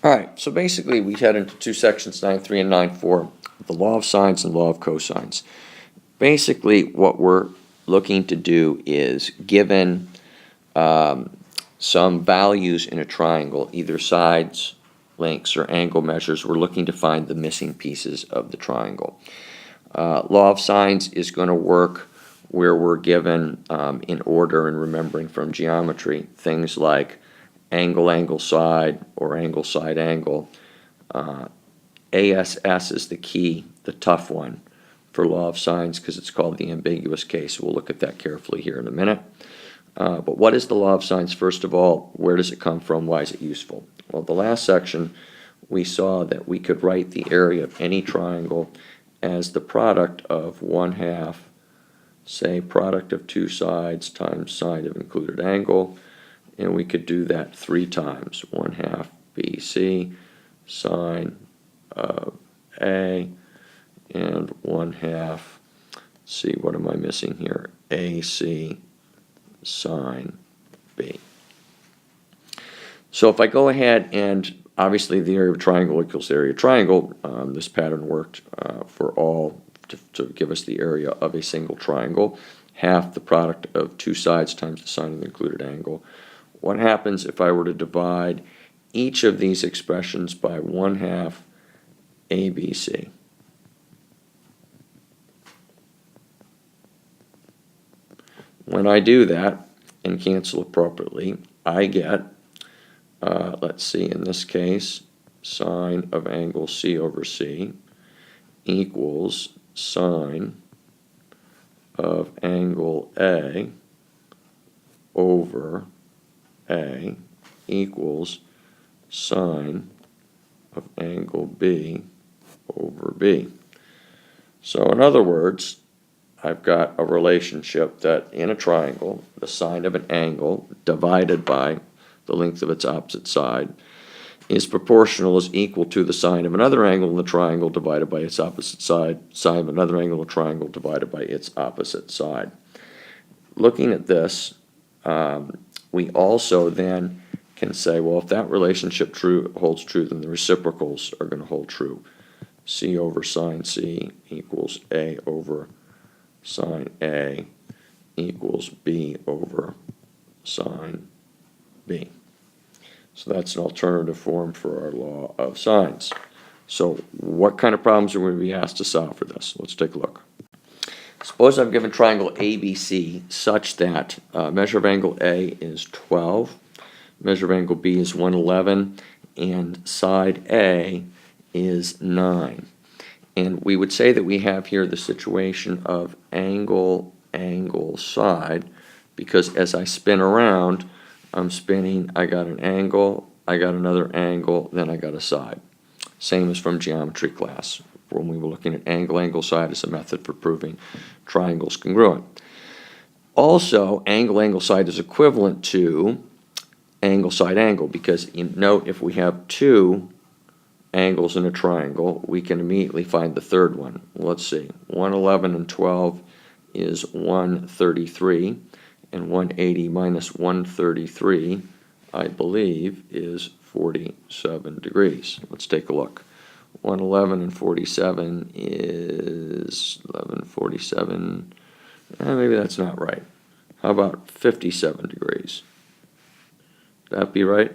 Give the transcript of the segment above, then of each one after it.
Alright, so basically we head into two sections, 9.3 and 9.4, the law of sines and law of cosines. Basically what we're looking to do is, given some values in a triangle, either sides, lengths, or angle measures, we're looking to find the missing pieces of the triangle. Law of sines is going to work where we're given in order and remembering from geometry things like angle, angle, side, or angle, side, angle. ASS is the key, the tough one for law of sines because it's called the ambiguous case. We'll look at that carefully here in a minute. But what is the law of sines? First of all, where does it come from? Why is it useful? Well, the last section we saw that we could write the area of any triangle as the product of 1/2, say product of two sides times sine of included angle, and we could do that 3 times, 1/2 BC sine of A and 1/2, see, what am I missing here, AC sine B. So if I go ahead and, obviously the area of a triangle equals the area of a triangle, this pattern worked for all to give us the area of a single triangle, half the product of two sides times the sine of the included angle. What happens if I were to divide each of these expressions by 1/2 ABC? When I do that and cancel appropriately, I get, let's see, in this case, sine of angle C over C equals sine of angle A over A equals sine of angle B over B. So in other words, I've got a relationship that in a triangle, the sine of an angle divided by the length of its opposite side is proportional, is equal to the sine of another angle in the triangle divided by its opposite side, sine of another angle in the triangle divided by its opposite side. Looking at this, we also then can say, well, if that relationship holds true, then the reciprocals are going to hold true. C over sine C equals A over sine A equals B over sine B. So that's an alternative form for our law of sines. So what kind of problems are we going to be asked to solve for this? Let's take a look. Suppose I'm given triangle ABC such that measure of angle A is 12, measure of angle B is 111, and side A is 9. And we would say that we have here the situation of angle, angle, side, because as I spin around, I'm spinning, I got an angle, I got another angle, then I got a side. Same as from geometry class, when we were looking at angle, angle, side as a method for proving triangles congruent. Also, angle, angle, side is equivalent to angle, side, angle, because you note if we have two angles in a triangle, we can immediately find the third one. Let's see, 111 and 12 is 133, and 180 minus 133, I believe, is 47 degrees. Let's take a look. 111 and 47 is 1147. Maybe that's not right. How about 57 degrees? Would that be right?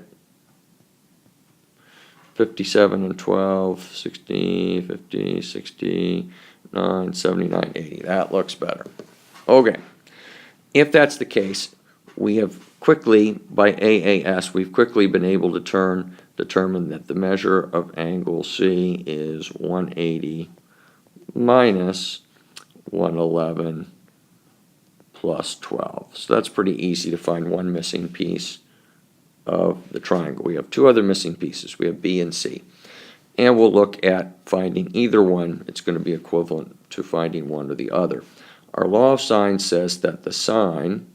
57 and 12, 60, 50, 69, 79, 80. That looks better. Okay. If that's the case, we have quickly, by AAS, we've quickly been able to determine that the measure of angle C is 180 minus 111 plus 12. So that's pretty easy to find one missing piece of the triangle. We have two other missing pieces. We have B and C. And we'll look at finding either one. It's going to be equivalent to finding one or the other. Our law of sines says that the sine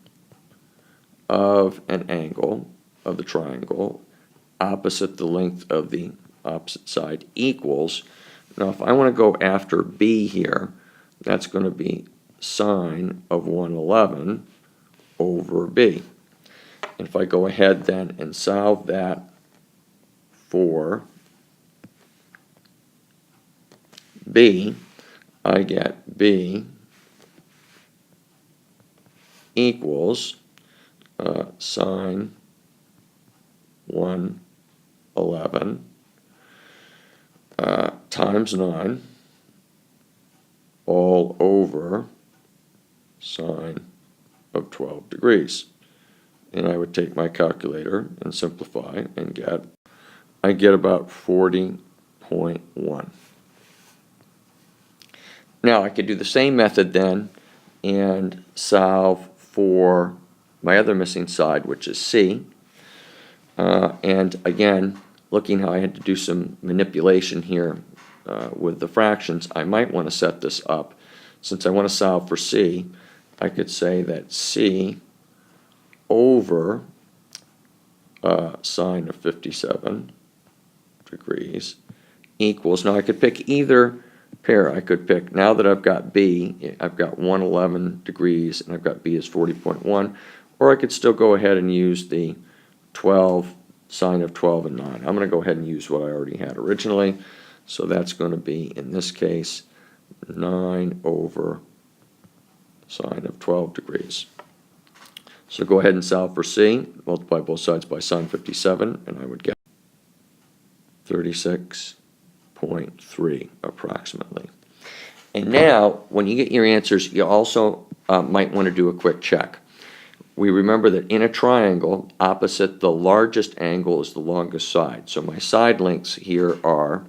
of an angle of the triangle opposite the length of the opposite side equals, now if I want to go after B here, that's going to be sine of 111 over B. And if I go ahead then and solve that for B, I get B equals sine 111 times 9 all over sine of 12 degrees. And I would take my calculator and simplify and I get about 40.1. Now I could do the same method then and solve for my other missing side, which is C. And again, looking how I had to do some manipulation here with the fractions, I might want to set this up. Since I want to solve for C, I could say that C over sine of 57 degrees equals, now I could pick either pair. I could pick, now that I've got B, I've got 111 degrees and I've got B is 40.1, or I could still go ahead and use the 12, sine of 12 and 9. I'm going to go ahead and use what I already had originally, so that's going to be, in this case, 9 over sine of 12 degrees. So go ahead and solve for C, multiply both sides by sine 57, and I would get 36.3 approximately. And now, when you get your answers, you also might want to do a quick check. We remember that in a triangle, opposite the largest angle is the longest side. So my side lengths here are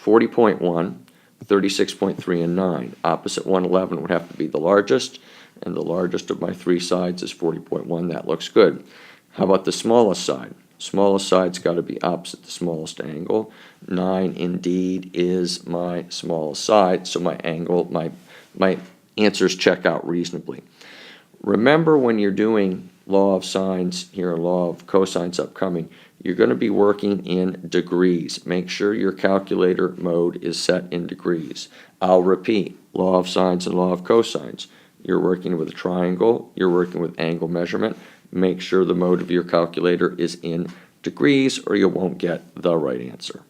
40.1, 36.3, and 9. Opposite 111 would have to be the largest, and the largest of my three sides is 40.1. That looks good. How about the smallest side? Smallest side's got to be opposite the smallest angle. 9 indeed is my smallest side, so my angle, my answers check out reasonably. Remember, when you're doing law of sines here and law of cosines upcoming, you're going to be working in degrees. Make sure your calculator mode is set in degrees. I'll repeat, law of sines and law of cosines. You're working with a triangle, you're working with angle measurement. Make sure the mode of your calculator is in degrees or you won't get the right answer.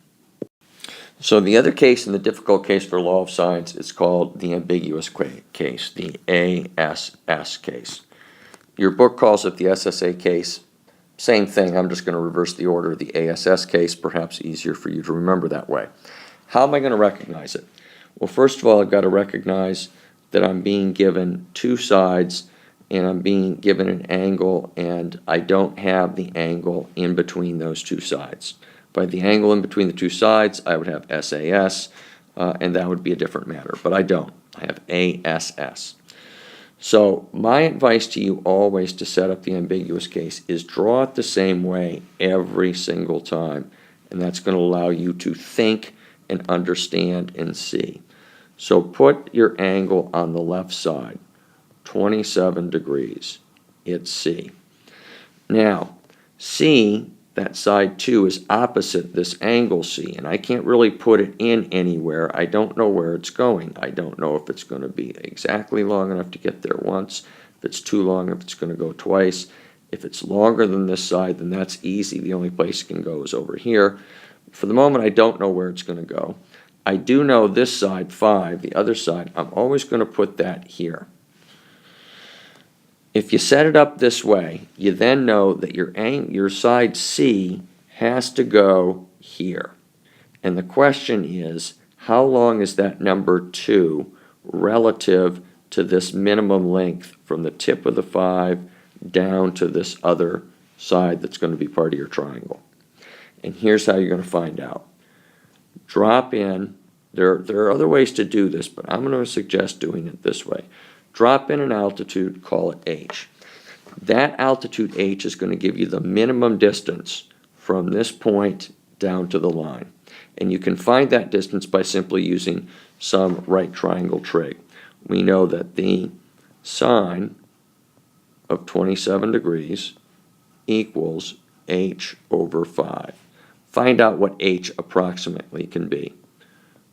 So the other case, in the difficult case for law of sines, is called the ambiguous case, the ASS case. Your book calls it the SSA case. Same thing, I'm just going to reverse the order. The ASS case, perhaps easier for you to remember that way. How am I going to recognize it? Well, first of all, I've got to recognize that I'm being given two sides and I'm being given an angle, and I don't have the angle in between those two sides. By the angle in between the two sides, I would have SAS, and that would be a different matter, but I don't. I have ASS. So my advice to you always to set up the ambiguous case is draw it the same way every single time, and that's going to allow you to think and understand and see. So put your angle on the left side, 27 degrees. It's C. Now, C, that side 2, is opposite this angle C, and I can't really put it in anywhere. I don't know where it's going. I don't know if it's going to be exactly long enough to get there once, if it's too long, if it's going to go twice. If it's longer than this side, then that's easy. The only place it can go is over here. For the moment, I don't know where it's going to go. I do know this side, 5, the other side, I'm always going to put that here. If you set it up this way, you then know that your side C has to go here. And the question is, how long is that number 2 relative to this minimum length from the tip of the 5 down to this other side that's going to be part of your triangle? And here's how you're going to find out. Drop in, there are other ways to do this, but I'm going to suggest doing it this way. Drop in an altitude, call it H. That altitude H is going to give you the minimum distance from this point down to the line. And you can find that distance by simply using some right triangle trig. We know that the sine of 27 degrees equals H over 5. Find out what H approximately can be.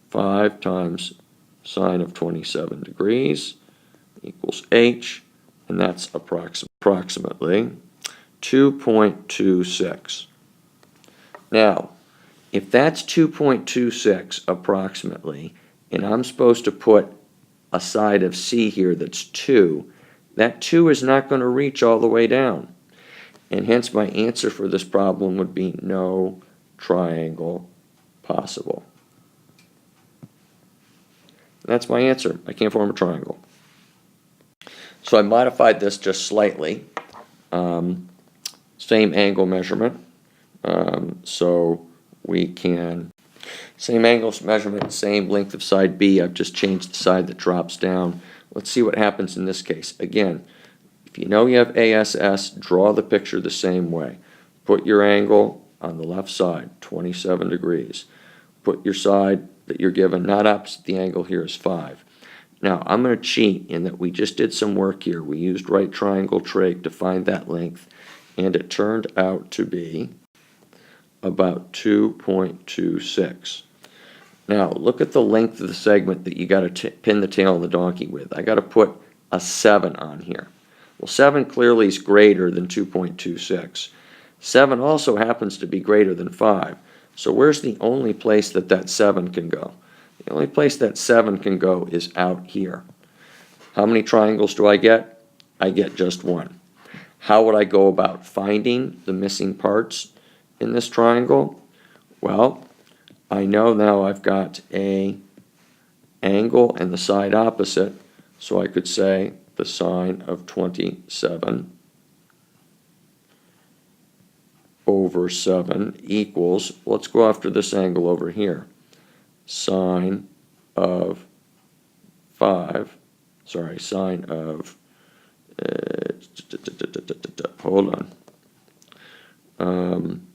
5 times sine of 27 degrees equals H, and that's approximately 2.26. Now, If that's 2.26 approximately, and I'm supposed to put a side of C here that's 2, that 2 is not going to reach all the way down. And hence my answer for this problem would be no triangle possible. That's my answer. I can't form a triangle. So I modified this just slightly. Same angle measurement. So we can, same angles measurement, same length of side B. I've just changed the side that drops down. Let's see what happens in this case. Again, if you know you have ASS, draw the picture the same way. Put your angle on the left side, 27 degrees. Put your side that you're given, not opposite the angle here, is 5. Now, I'm going to cheat in that we just did some work here. We used right triangle trig to find that length, and it turned out to be about 2.26. Now, look at the length of the segment that you got to pin the tail of the donkey with. I got to put a 7 on here. Well, 7 clearly is greater than 2.26. 7 also happens to be greater than 5. So where's the only place that that 7 can go? The only place that 7 can go is out here. How many triangles do I get? I get just one. How would I go about finding the missing parts in this triangle? Well, I know now I've got a angle and the side opposite, so I could say the sine of 27 over 7 equals, let's go after this angle over here, sine of 5, sorry, sine of, hold on,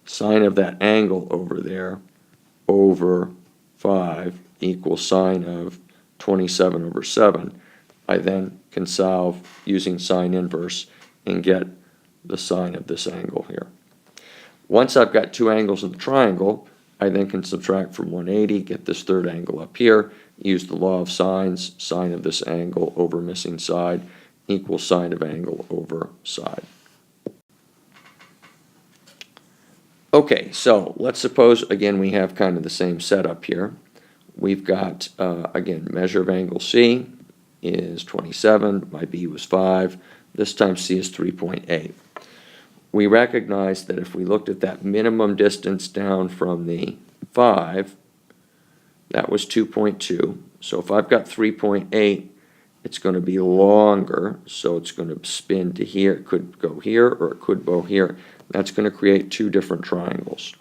sine of that angle over there over 5 equals sine of 27 over 7. I then can solve using sine inverse and get the sine of this angle here. Once I've got two angles in the triangle, I then can subtract from 180, get this third angle up here, use the law of sines, sine of this angle over missing side equals sine of angle over side. Okay, so let's suppose, again, we have kind of the same setup here. We've got, again, measure of angle C is 27, my B was 5, this time C is 3.8. We recognize that if we looked at that minimum distance down from the 5, that was 2.2. So if I've got 3.8, it's going to be longer, so it's going to spin to here. It could go here or it could go here. That's going to create two different triangles.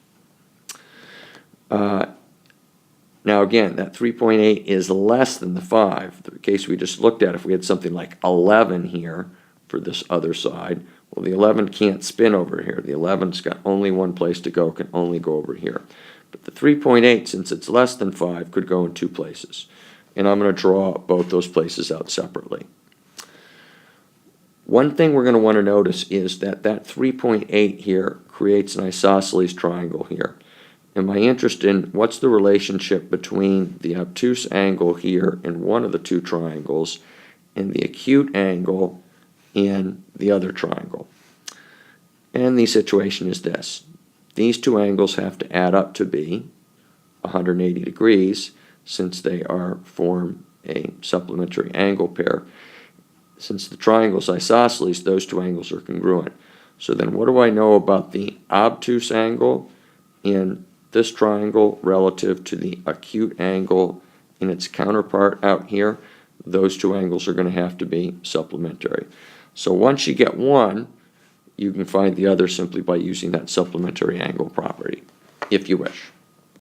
Now again, that 3.8 is less than the 5. The case we just looked at, if we had something like 11 here for this other side, well, the 11 can't spin over here. The 11's got only one place to go, can only go over here. But the 3.8, since it's less than 5, could go in two places. And I'm going to draw both those places out separately. One thing we're going to want to notice is that that 3.8 here creates an isosceles triangle here. And my interest in what's the relationship between the obtuse angle here in one of the two triangles and the acute angle in the other triangle. And the situation is this. These two angles have to add up to be 180 degrees since they form a supplementary angle pair. Since the triangle's isosceles, those two angles are congruent. So then what do I know about the obtuse angle in this triangle relative to the acute angle in its counterpart out here? Those two angles are going to have to be supplementary. So once you get one, you can find the other simply by using that supplementary angle property, if you wish.